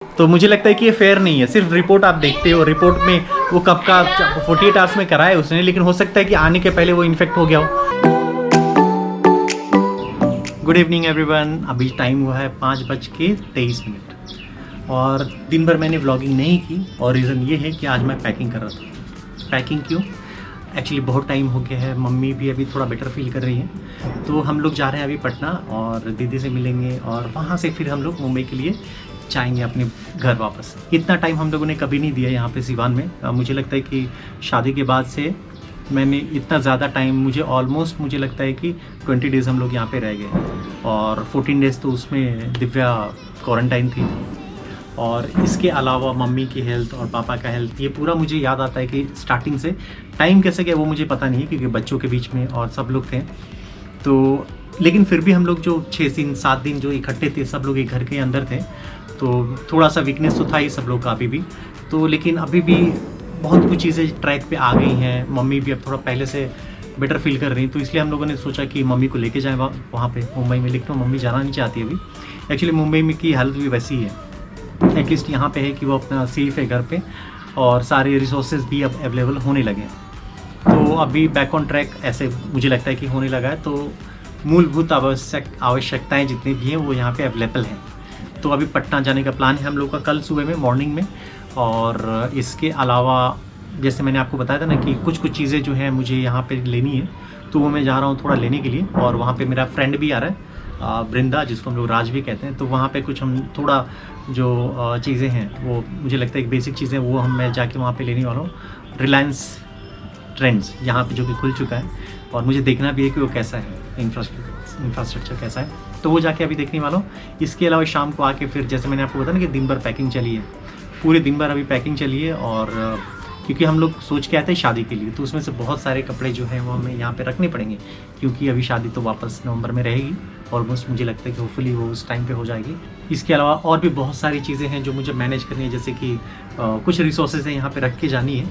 तो मुझे लगता है कि ये फेयर नहीं है। सिर्फ रिपोर्ट आप देखते हो, रिपोर्ट में वो कब का 48 आवर्स में कराया उसने, लेकिन हो सकता है कि आने के पहले वो इन्फेक्ट हो गया हो। Good evening everyone. अभी टाइम हुआ है 5:23 और दिन भर मैंने व्लॉगिंग नहीं की और रीज़न ये है कि आज मैं पैकिंग कर रहा था। पैकिंग क्यों? एक्चुअली बहुत टाइम हो गया है, मम्मी भी अभी थोड़ा बेटर फील कर रही है, तो हम लोग जा रहे हैं अभी पटना और दीदी से मिलेंगे और वहाँ से फिर हम लोग मुंबई के लिए जाएंगे अपने घर वापस। इतना टाइम हम लोगों ने कभी नहीं दिया यहाँ पे सिवान में। मुझे लगता है कि शादी के बाद से मैंने इतना ज़्यादा टाइम, मुझे लगता है कि 20 डेज़ हम लोग यहाँ पे रह गए और 14 डेज़ तो उसमें दिव्या क्वारंटाइन थी। और इसके अलावा मम्मी की हेल्थ और पापा का हेल्थ, ये पूरा मुझे याद आता है कि स्टार्टिंग से टाइम कैसे गया वो मुझे पता नहीं है, क्योंकि बच्चों के बीच में और सब लोग थे। तो लेकिन फिर भी हम लोग जो 6-7 दिन जो इकट्ठे थे, सब लोग एक घर के अंदर थे, तो थोड़ा सा वीकनेस तो था ही सब लोग का अभी भी। तो लेकिन अभी भी बहुत कुछ चीज़ें ट्रैक पे आ गई हैं। मम्मी भी अब थोड़ा पहले से बेटर फील कर रही, तो इसलिए हम लोगों ने सोचा कि मम्मी को लेके जाएँ वहाँ पे मुंबई में। लेकिन मम्मी जाना नहीं चाहती अभी। एक्चुअली मुंबई में की हालत भी वैसी ही है। एटलीस्ट यहाँ पे है कि वो अपना सेफ है घर पे और सारे रिसोर्सेज भी अब अवेलेबल होने लगे हैं। तो अभी बैक ऑन ट्रैक ऐसे मुझे लगता है कि होने लगा है। तो मूलभूत आवश्यकताएं जितनी भी हैं वो यहाँ पे अवेलेबल हैं। तो अभी पटना जाने का प्लान है हम लोग का कल सुबह में मॉर्निंग में। और इसके अलावा जैसे मैंने आपको बताया था ना कि कुछ चीज़ें जो हैं मुझे यहाँ पे लेनी है, तो वो मैं जा रहा हूँ थोड़ा लेने के लिए। और वहाँ पे मेरा फ्रेंड भी आ रहा है वृंदा, जिसको हम लोग राज भी कहते हैं। तो वहाँ पे कुछ हम थोड़ा जो चीज़ें हैं वो मुझे लगता है कि बेसिक चीज़ें वो मैं जाके वहाँ पे लेने वाला हूँ। रिलायंस ट्रेंड्स यहाँ पे जो कि खुल चुका है और मुझे देखना भी है कि वो कैसा है, इंफ्रास्ट्रक्चर कैसा है, तो वो जाके अभी देखने वाला हूँ। इसके अलावा शाम को आके फिर जैसे मैंने आपको बताया ना कि दिन भर पैकिंग चली है, पूरे दिन भर अभी पैकिंग चली है। और क्योंकि हम लोग सोच के आए थे शादी के लिए, तो उसमें से बहुत सारे कपड़े जो हैं वो हमें यहाँ पे रखने पड़ेंगे, क्योंकि अभी शादी तो वापस नवंबर में रहेगी। ऑलमोस्ट मुझे लगता है कि होपफुली वो उस टाइम पे हो जाएगी। इसके अलावा और भी बहुत सारी चीज़ें हैं जो मुझे मैनेज करनी है, जैसे कि कुछ रिसोर्सेज हैं यहाँ पे रख के जानी है,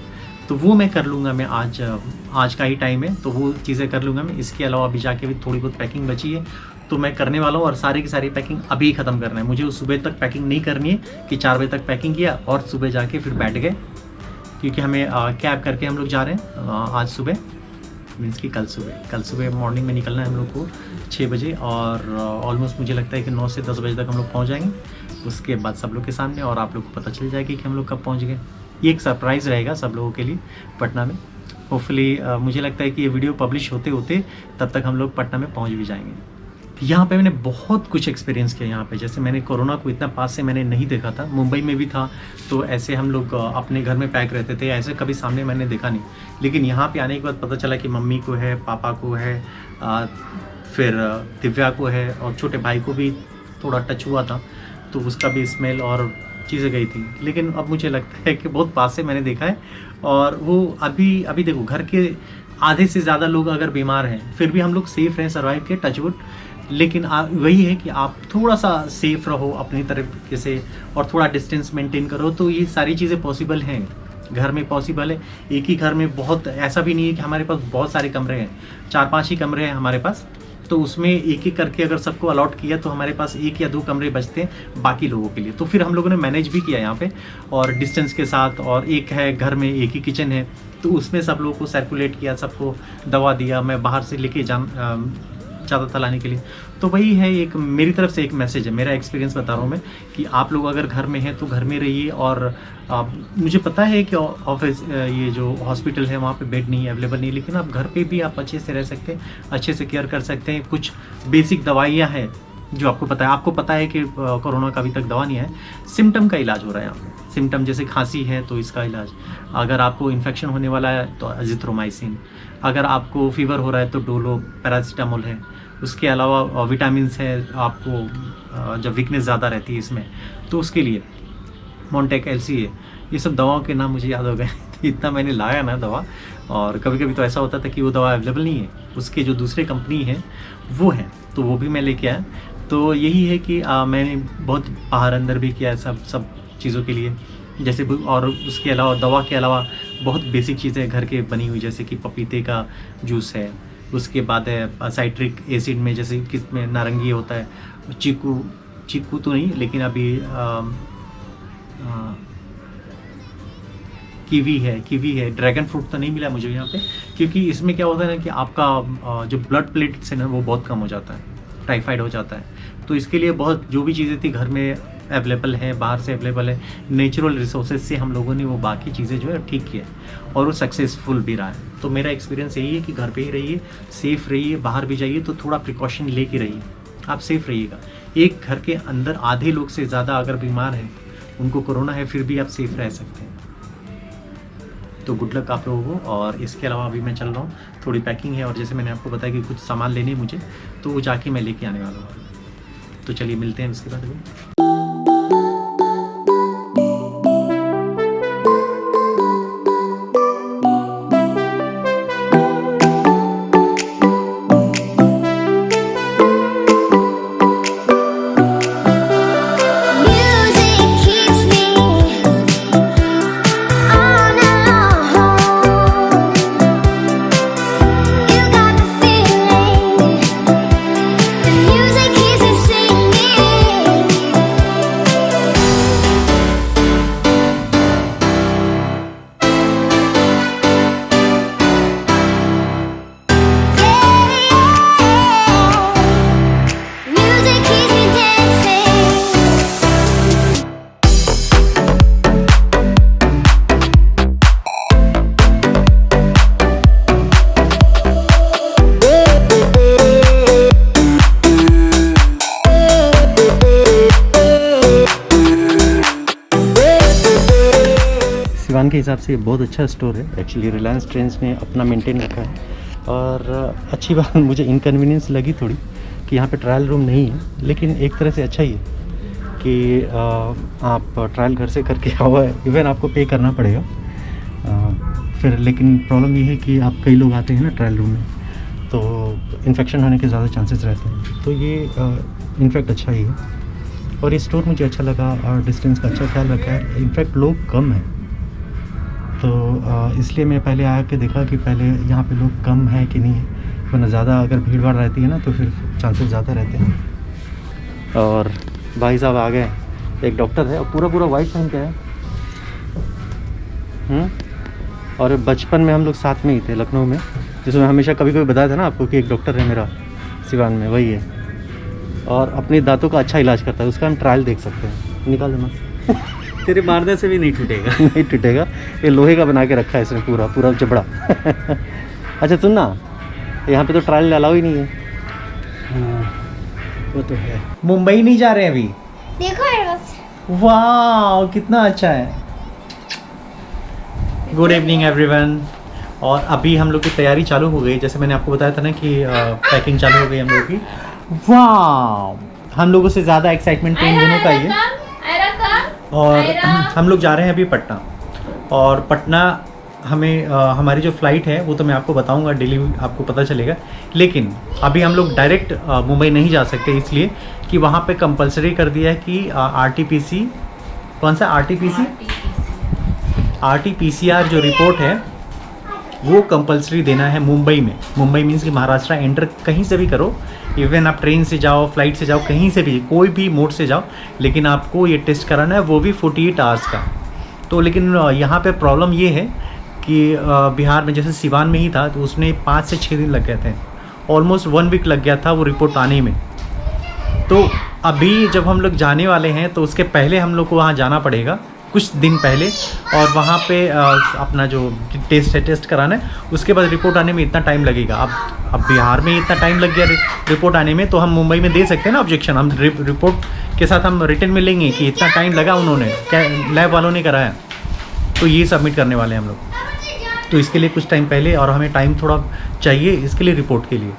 तो वो मैं कर लूँगा। मैं आज का ही टाइम है तो वो चीज़ें कर लूँगा मैं। इसके अलावा अभी जाके भी थोड़ी बहुत पैकिंग बची है तो मैं करने वाला हूँ, और सारी की सारी पैकिंग अभी ही ख़त्म करना है मुझे। उस सुबह तक पैकिंग नहीं करनी है कि 4 बजे तक पैकिंग किया और सुबह जाके फिर बैठ गए, क्योंकि हमें कैब करके हम लोग जा रहे हैं आज सुबह, मीन्स कि कल सुबह मॉर्निंग में निकलना है हम लोग को 6 बजे। और ऑलमोस्ट मुझे लगता है कि 9 से 10 बजे तक हम लोग पहुँच जाएंगे। उसके बाद सब लोग के सामने और आप लोग को पता चल जाएगी कि हम लोग कब पहुँच गए। ये एक सरप्राइज़ रहेगा सब लोगों के लिए पटना में। होपफुली मुझे लगता है कि ये वीडियो पब्लिश होते होते तब तक हम लोग पटना में पहुँच भी जाएंगे। यहाँ पे मैंने बहुत कुछ एक्सपीरियंस किया यहाँ पे। जैसे मैंने कोरोना को इतना पास से मैंने नहीं देखा था, मुंबई में भी था तो ऐसे हम लोग अपने घर में पैक रहते थे, ऐसे कभी सामने मैंने देखा नहीं। लेकिन यहाँ पे आने के बाद पता चला कि मम्मी को है, पापा को है, फिर दिव्या को है और छोटे भाई को भी थोड़ा टच हुआ था, तो उसका भी स्मेल और चीज़ें गई थी। लेकिन अब मुझे लगता है कि बहुत पास से मैंने देखा है। और वो अभी देखो, घर के आधे से ज़्यादा लोग अगर बीमार हैं फिर भी हम लोग सेफ़ रहें, सर्वाइव किए, टचवुड। लेकिन वही है कि आप थोड़ा सा सेफ़ रहो अपनी तरफ से और थोड़ा डिस्टेंस मेंटेन करो, तो ये सारी चीज़ें पॉसिबल हैं, घर में पॉसिबल है। एक ही घर में बहुत, ऐसा भी नहीं है कि हमारे पास बहुत सारे कमरे हैं, 4-5 ही कमरे हैं हमारे पास, तो उसमें एक करके अगर सबको अलॉट किया तो हमारे पास 1 या 2 कमरे बचते हैं बाकी लोगों के लिए। तो फिर हम लोगों ने मैनेज भी किया यहाँ पे और डिस्टेंस के साथ। और एक है घर में, एक ही किचन है, तो उसमें सब लोगों को सर्कुलेट किया, सबको दवा दिया। मैं बाहर से लेके ज़्यादा था लाने के लिए। तो वही है, एक मेरी तरफ से एक मैसेज है, मेरा एक्सपीरियंस बता रहा हूँ मैं, कि आप लोग अगर घर में हैं तो घर में रहिए। और मुझे पता है कि ऑफिस, ये जो हॉस्पिटल है वहाँ पे बेड नहीं है, अवेलेबल नहीं, लेकिन आप घर पे भी आप अच्छे से रह सकते हैं, अच्छे से केयर कर सकते हैं। कुछ बेसिक दवाइयाँ हैं जो आपको पता है कि कोरोना का अभी तक दवा नहीं है। सिम्टम का इलाज हो रहा है यहाँ पे। सिम्टम जैसे खांसी है तो इसका इलाज, अगर आपको इन्फेक्शन होने वाला है तो अजिथ्रोमाइसिन, अगर आपको फीवर हो रहा है तो डोलो, पैरासीटामोल है। उसके अलावा विटामिन्स है, आपको जब वीकनेस ज़्यादा रहती है इसमें तो उसके लिए मॉन्टेक, एलसी है। ये सब दवाओं के नाम मुझे याद हो गए इतना मैंने लाया ना दवा। और कभी कभी तो ऐसा होता था कि वो दवा अवेलेबल नहीं है, उसके जो दूसरे कंपनी है वो है, तो वो भी मैं लेके आया। तो यही है कि मैंने बहुत बाहर अंदर भी किया है सब चीज़ों के लिए, जैसे। और उसके अलावा, दवा के अलावा बहुत बेसिक चीज़ें घर के बनी हुई, जैसे कि पपीते का जूस है, उसके बाद है साइट्रिक एसिड में, जैसे किसमें नारंगी होता है, चीकू तो नहीं, लेकिन अभी कीवी है, ड्रैगन फ्रूट तो नहीं मिला मुझे यहाँ पे, क्योंकि इसमें क्या होता है ना कि आपका जो ब्लड प्लेट्स है ना वो बहुत कम हो जाता है, टाइफाइड हो जाता है। तो इसके लिए बहुत जो भी चीज़ें थी घर में अवेलेबल है, बाहर से अवेलेबल है, नेचुरल रिसोर्सेज से हम लोगों ने वो बाकी चीज़ें जो है ठीक किया और वो सक्सेसफुल भी रहा है। तो मेरा एक्सपीरियंस यही है कि घर पे ही रहिए, सेफ़ रहिए, बाहर भी जाइए तो थोड़ा प्रिकॉशन लेके रहिए, आप सेफ़ रहिएगा। एक घर के अंदर आधे लोग से ज़्यादा अगर बीमार हैं, उनको कोरोना है, फिर भी आप सेफ़ रह सकते हैं। तो गुड लक आप लोगों को। और इसके अलावा अभी मैं चल रहा हूँ, थोड़ी पैकिंग है और जैसे मैंने आपको बताया कि कुछ सामान लेने मुझे, तो वो जाके मैं लेके आने वाला हूँ। तो चलिए मिलते हैं इसके बाद अभी। सिवान के हिसाब से बहुत अच्छा स्टोर है एक्चुअली। रिलायंस ट्रेंड्स ने अपना मेंटेन रखा है और अच्छी बात मुझे इनकन्वीनियंस लगी थोड़ी कि यहाँ पे ट्रायल रूम नहीं है, लेकिन एक तरह से अच्छा ही है कि आप ट्रायल घर से करके आओ, इवन आपको पे करना पड़ेगा फिर, लेकिन प्रॉब्लम ये है कि आप कई लोग आते हैं ना ट्रायल रूम में, तो इन्फेक्शन होने के ज़्यादा चांसेस रहते हैं। तो ये इनफैक्ट अच्छा ही है और ये स्टोर मुझे अच्छा लगा और डिस्टेंस का अच्छा ख्याल रखा है। इनफैक्ट लोग कम हैं, तो इसलिए मैं पहले आके देखा कि पहले यहाँ पे लोग कम है कि नहीं है, वरना ज़्यादा अगर भीड़ भाड़ रहती है ना तो फिर चांसेस ज़्यादा रहते हैं। और भाई साहब आ गए, एक डॉक्टर है और पूरा वाइट पहन के है। और बचपन में हम लोग साथ में ही थे लखनऊ में, जिसमें हमेशा कभी बताया था ना आपको कि एक डॉक्टर है मेरा सिवान में, वही है और अपने दांतों का अच्छा इलाज करता है। उसका हम ट्रायल देख सकते हैं, निकाल देना तेरे मारने से भी नहीं टूटेगा। नहीं टूटेगा, ये लोहे का बना के रखा है इसने पूरा जबड़ा। अच्छा सुन ना, यहाँ पे तो ट्रायल अलाउ ही नहीं है। हाँ, वो तो है। मुंबई नहीं जा रहे हैं अभी, देखो वाह कितना अच्छा है। Good evening everyone. और अभी हम लोग की तैयारी चालू हो गई, जैसे मैंने आपको बताया था ना कि पैकिंग चालू हो गई हम लोग की। वाह, हम लोगों से ज़्यादा एक्साइटमेंट इन दोनों का ही है। और हम लोग जा रहे हैं अभी पटना, और पटना हमें हमारी जो फ़्लाइट है वो तो मैं आपको बताऊंगा, डेली आपको पता चलेगा। लेकिन अभी हम लोग डायरेक्ट मुंबई नहीं जा सकते, इसलिए कि वहाँ पे कंपलसरी कर दिया है कि RT-PC, कौन सा RT-PCR जो रिपोर्ट है वो कंपलसरी देना है मुंबई में। मुंबई मीन्स कि महाराष्ट्र एंटर कहीं से भी करो, इवन आप ट्रेन से जाओ, फ्लाइट से जाओ, कहीं से भी, कोई भी मोड से जाओ, लेकिन आपको ये टेस्ट कराना है, वो भी 48 आवर्स का। तो लेकिन यहाँ पे प्रॉब्लम ये है कि बिहार में जैसे सिवान में ही था तो उसमें 5 से 6 दिन लग गए थे, ऑलमोस्ट 1 वीक लग गया था वो रिपोर्ट आने में। तो अभी जब हम लोग जाने वाले हैं तो उसके पहले हम लोग को वहाँ जाना पड़ेगा कुछ दिन पहले, और वहाँ पे अपना जो टेस्ट कराना है, उसके बाद रिपोर्ट आने में इतना टाइम लगेगा। अब बिहार में इतना टाइम लग गया रिपोर्ट आने में, तो हम मुंबई में दे सकते हैं ना ऑब्जेक्शन, हम रिपोर्ट के साथ हम रिटर्न में लेंगे कि इतना टाइम लगा उन्होंने, क्या लैब वालों ने कराया, तो ये सबमिट करने वाले हैं हम लोग। तो इसके लिए कुछ टाइम पहले, और हमें टाइम थोड़ा चाहिए इसके लिए रिपोर्ट के लिए,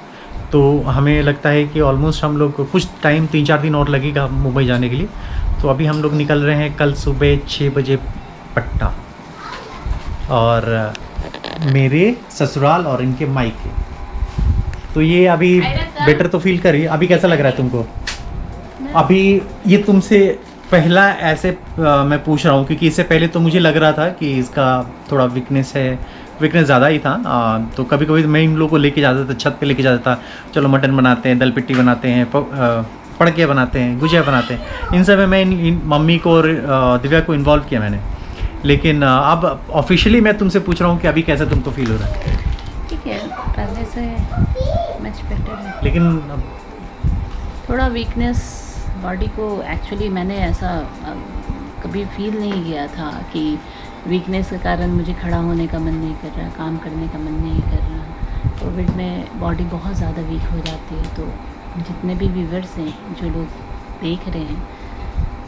तो हमें लगता है कि ऑलमोस्ट हम लोग को कुछ टाइम 3-4 दिन और लगेगा मुंबई जाने के लिए। तो अभी हम लोग निकल रहे हैं कल सुबह 6 बजे पटना, और मेरे ससुराल और इनके मायके। तो ये अभी बेटर तो फील करिए। अभी कैसा लग रहा है तुमको? अभी ये तुमसे पहला ऐसे मैं पूछ रहा हूँ क्योंकि इससे पहले तो मुझे लग रहा था कि इसका थोड़ा वीकनेस ज़्यादा ही था। तो कभी कभी मैं इन लोगों को लेके जाता था, छत पे लेके जाता था, चलो मटन बनाते हैं, दल पिट्टी बनाते हैं, पड़के बनाते हैं, गुजिया बनाते हैं, इन सब में मैं इन मम्मी को और दिव्या को इन्वॉल्व किया मैंने। लेकिन अब ऑफिशियली मैं तुमसे पूछ रहा हूँ कि अभी कैसा तुमको फील हो रहा है? ठीक है, पहले से मच बेटर है। लेकिन थोड़ा वीकनेस बॉडी को, एक्चुअली मैंने ऐसा कभी फील नहीं किया था कि वीकनेस के कारण मुझे खड़ा होने का मन नहीं कर रहा, काम करने का मन नहीं कर रहा। कोविड में बॉडी बहुत ज़्यादा वीक हो जाती है। तो जितने भी व्यूवर्स हैं, जो लोग देख रहे हैं,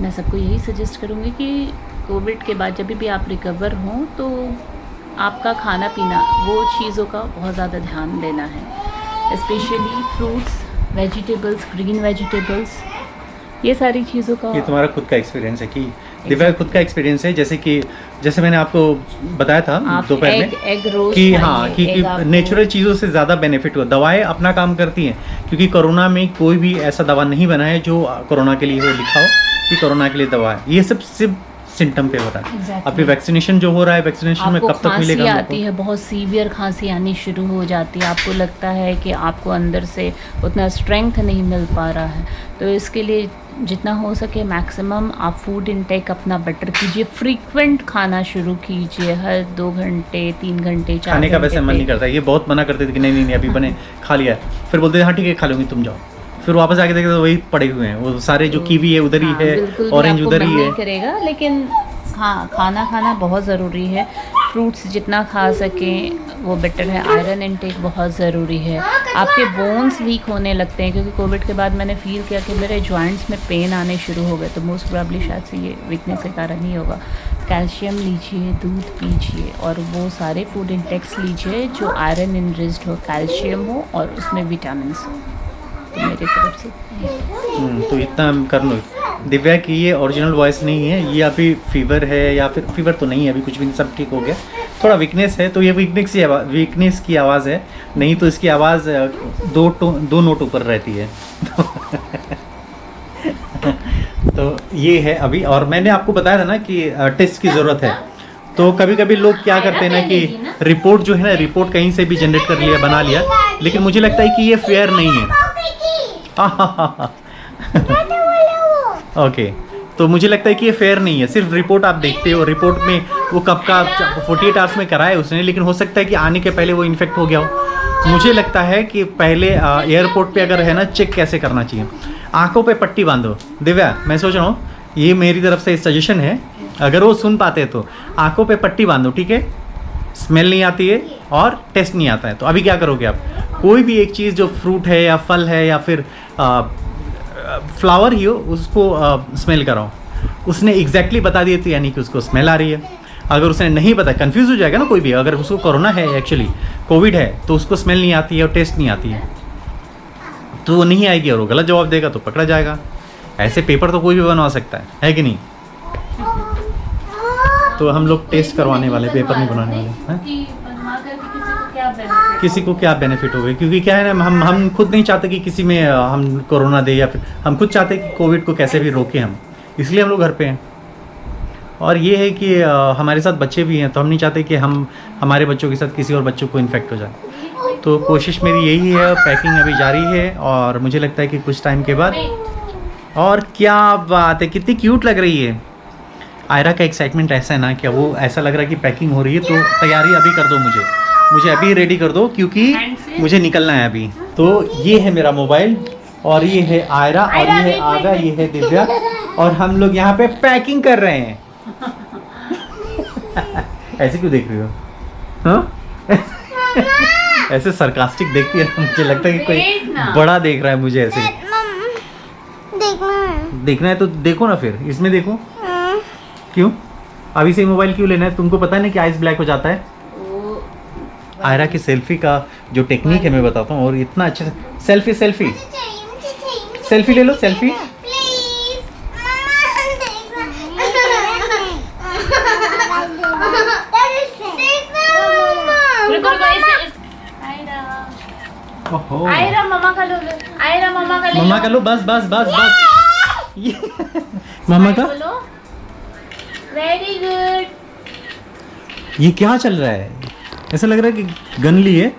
मैं सबको यही सजेस्ट करूँगी कि कोविड के बाद जब भी आप रिकवर हों तो आपका खाना पीना, वो चीज़ों का बहुत ज़्यादा ध्यान देना है। Specially fruits, vegetables, green vegetables, ये सारी चीज़ों का। ये तुम्हारा खुद का एक्सपीरियंस है कि दिव्या का खुद का एक्सपीरियंस है, जैसे मैंने आपको बताया था दोपहर में एग रोस्ट कि हाँ कि नेचुरल चीज़ों से ज़्यादा बेनिफिट हुआ। दवाएं अपना काम करती हैं, क्योंकि कोरोना में कोई भी ऐसा दवा नहीं बना है जो कोरोना के लिए हो लिखा हो कि कोरोना के लिए दवा है। ये सब सिर्फ सिम्टम पे हो रहा है। Exactly. अभी वैक्सीनेशन जो हो रहा है, वैक्सीनेशन में कब तक मिलेगा? खांसी आती है, बहुत सीवियर खांसी आनी शुरू हो जाती है, आपको लगता है कि आपको अंदर से उतना स्ट्रेंथ नहीं मिल पा रहा है। तो इसके लिए जितना हो सके मैक्सिमम आप फूड इनटेक अपना बेटर कीजिए, फ्रीक्वेंट खाना शुरू कीजिए, हर 2 घंटे 3 घंटे 4 खाने का घंटे वैसे मन नहीं करता। ये बहुत मना करते थे कि नहीं नहीं नहीं अभी बने खा लिया, फिर बोलते थे हाँ ठीक है खा लूँगी तुम जाओ, फिर वापस आके देखते तो वही पड़े हुए हैं वो सारे, जो कीवी है उधर ही है, ऑरेंज उधर ही है। करेगा, लेकिन हाँ खाना बहुत ज़रूरी है। फ्रूट्स जितना खा सकें वो बेटर है। आयरन इनटेक बहुत ज़रूरी है। आपके बोन्स वीक होने लगते हैं, क्योंकि कोविड के बाद मैंने फील किया कि मेरे जॉइंट्स में पेन आने शुरू हो गए, तो मोस्ट प्रोबेबली शायद से ये वीकनेस के कारण ही होगा। कैल्शियम लीजिए, दूध पीजिए, और वो सारे फूड इनटेक्स लीजिए जो आयरन इनरिच्ड हो, कैल्शियम हो और उसमें विटामिन हो। तो मेरी तरफ से तो इतना हम कर लो। दिव्या की ये ओरिजिनल वॉइस नहीं है, ये अभी फीवर है, या फिर फीवर तो नहीं है अभी, कुछ भी नहीं, सब ठीक हो गया। थोड़ा वीकनेस है, तो ये वीकनेस की आवाज़ है, नहीं तो इसकी आवाज़ 2 नोट ऊपर रहती है। तो ये है अभी। और मैंने आपको बताया था ना कि टेस्ट की ज़रूरत है। तो कभी कभी लोग क्या करते हैं ना कि रिपोर्ट जो है ना, रिपोर्ट कहीं से भी जनरेट कर लिया, बना लिया, लेकिन मुझे लगता है कि ये फेयर नहीं है। ओके, तो मुझे लगता है कि ये फेयर नहीं है। सिर्फ रिपोर्ट आप देखते हो, रिपोर्ट में वो कब का 48 आवर्स में कराया उसने, लेकिन हो सकता है कि आने के पहले वो इन्फेक्ट हो गया हो। मुझे लगता है कि पहले एयरपोर्ट पे अगर है ना, चेक कैसे करना चाहिए, आंखों पे पट्टी बांधो। दिव्या, मैं सोच रहा हूँ ये मेरी तरफ से सजेशन है, अगर वो सुन पाते तो आंखों पे पट्टी बांधो, ठीक है? स्मेल नहीं आती है और टेस्ट नहीं आता है। तो अभी क्या करोगे आप? कोई भी एक चीज़ जो फ्रूट है या फल है या फिर फ्लावर ही हो, उसको स्मेल कराओ। उसने एग्जैक्टली बता दिए तो यानी कि उसको स्मेल आ रही है। अगर उसने नहीं पता, कंफ्यूज हो जाएगा ना कोई भी। अगर उसको कोरोना है, एक्चुअली कोविड है, तो उसको स्मेल नहीं आती है और टेस्ट नहीं आती है, तो वो नहीं आएगी और वो गलत जवाब देगा तो पकड़ा जाएगा। ऐसे पेपर तो कोई भी बनवा सकता है कि नहीं? तो हम लोग टेस्ट करवाने वाले, पेपर नहीं बनाने वाले हैं। किसी को क्या बेनिफिट हो गए, क्योंकि क्या है ना, हम खुद नहीं चाहते कि किसी में हम कोरोना दे, या फिर हम खुद चाहते हैं कि कोविड को कैसे भी रोकें हम, इसलिए हम लोग घर पे हैं। और ये है कि हमारे साथ बच्चे भी हैं, तो हम नहीं चाहते कि हमारे बच्चों के साथ किसी और बच्चों को इन्फेक्ट हो जाए। तो कोशिश मेरी यही है, पैकिंग अभी जारी है, और मुझे लगता है कि कुछ टाइम के बाद। और क्या बात है, कितनी क्यूट लग रही है। आयरा का एक्साइटमेंट ऐसा है ना कि वो ऐसा लग रहा है कि पैकिंग हो रही है, तो तैयारी अभी कर दो, मुझे अभी रेडी कर दो, क्योंकि मुझे निकलना है अभी। तो ये है मेरा मोबाइल, और ये है आयरा, और ये है आगा, ये है दिव्या, और हम लोग यहाँ पे पैकिंग कर रहे हैं। ऐसे क्यों देख रही हो? हाँ? ऐसे सरकास्टिक देखती है, मुझे लगता है कि कोई बड़ा देख रहा है मुझे ऐसे। देखना है तो देखो ना, फिर इसमें देखो। क्यों अभी से मोबाइल क्यों लेना है? तुमको पता है ना कि आइस ब्लैक हो जाता है। आयरा की सेल्फी का जो टेक्निक है मैं बताता हूँ, और इतना अच्छे से सेल्फी ले लो, सेल्फी। आयरा मम्मा का लो, आयरा मम्मा का ले लो। मम्मा का लो, बस मम्मा का। Very good. ये क्या चल रहा है? ऐसा लग रहा है कि गन ली है।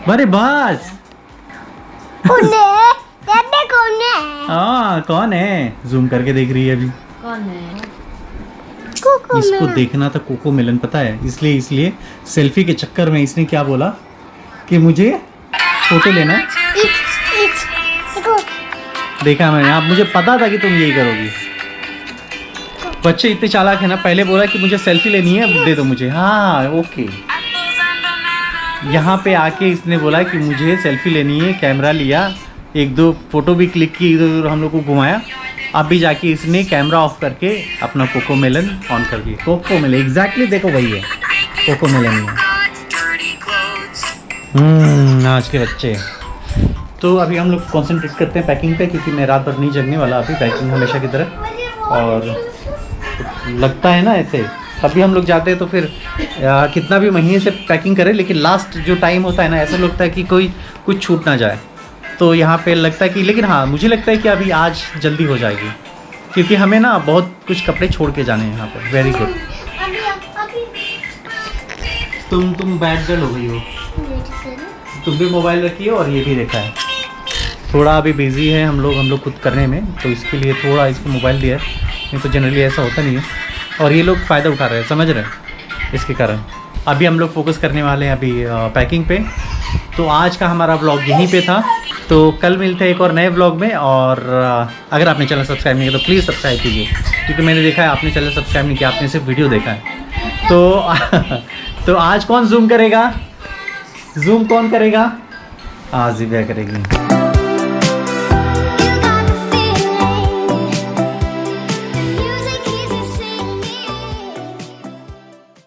अरे बस हाँ कौन है? जूम करके देख रही है अभी। कौन है? इसको देखना था कोको मेलन, पता है, इसलिए सेल्फी के चक्कर में इसने क्या बोला कि मुझे फोटो लेना है। देखो देखा मैंने, आप, मुझे पता था कि तुम यही करोगी। बच्चे इतने चालाक है ना, पहले बोला कि मुझे सेल्फी लेनी है, दे दो मुझे। हाँ ओके, यहाँ पे आके इसने बोला कि मुझे सेल्फी लेनी है, कैमरा लिया, एक दो फोटो भी क्लिक की, इधर उधर हम लोग को घुमाया। अभी जाके इसने कैमरा ऑफ करके अपना कोको मेलन ऑन कर दिया। कोको मेलन एग्जैक्टली, देखो वही है, कोको मेलन ही है। आज के बच्चे। तो अभी हम लोग कंसंट्रेट करते हैं पैकिंग पे, क्योंकि मैं रात भर नहीं जगने वाला अभी, पैकिंग हमेशा की तरह। और लगता है ना ऐसे, कभी हम लोग जाते हैं तो फिर कितना भी महीने से पैकिंग करें, लेकिन लास्ट जो टाइम होता है ना, ऐसा लगता है कि कोई कुछ छूट ना जाए। तो यहाँ पे लगता है कि, लेकिन हाँ मुझे लगता है कि अभी आज जल्दी हो जाएगी, क्योंकि हमें ना बहुत कुछ कपड़े छोड़ के जाने हैं यहाँ पर। Very good. तुम बैड गर्ल हो गई हो, तुम भी मोबाइल रखी हो और ये भी देखा है। थोड़ा अभी बिजी है हम लोग खुद करने में, तो इसके लिए थोड़ा इसको मोबाइल दिया है, नहीं तो जनरली ऐसा होता नहीं है। और ये लोग फ़ायदा उठा रहे हैं, समझ रहे हैं, इसके कारण। अभी हम लोग फोकस करने वाले हैं अभी पैकिंग पे। तो आज का हमारा व्लॉग यहीं पे था, तो कल मिलते हैं एक और नए व्लॉग में। और अगर आपने चैनल सब्सक्राइब नहीं किया तो प्लीज़ सब्सक्राइब कीजिए, क्योंकि मैंने देखा है आपने चैनल सब्सक्राइब नहीं किया, आपने सिर्फ वीडियो देखा है। तो आज कौन जूम करेगा? जूम कौन करेगा? आज दिव्या करेगी।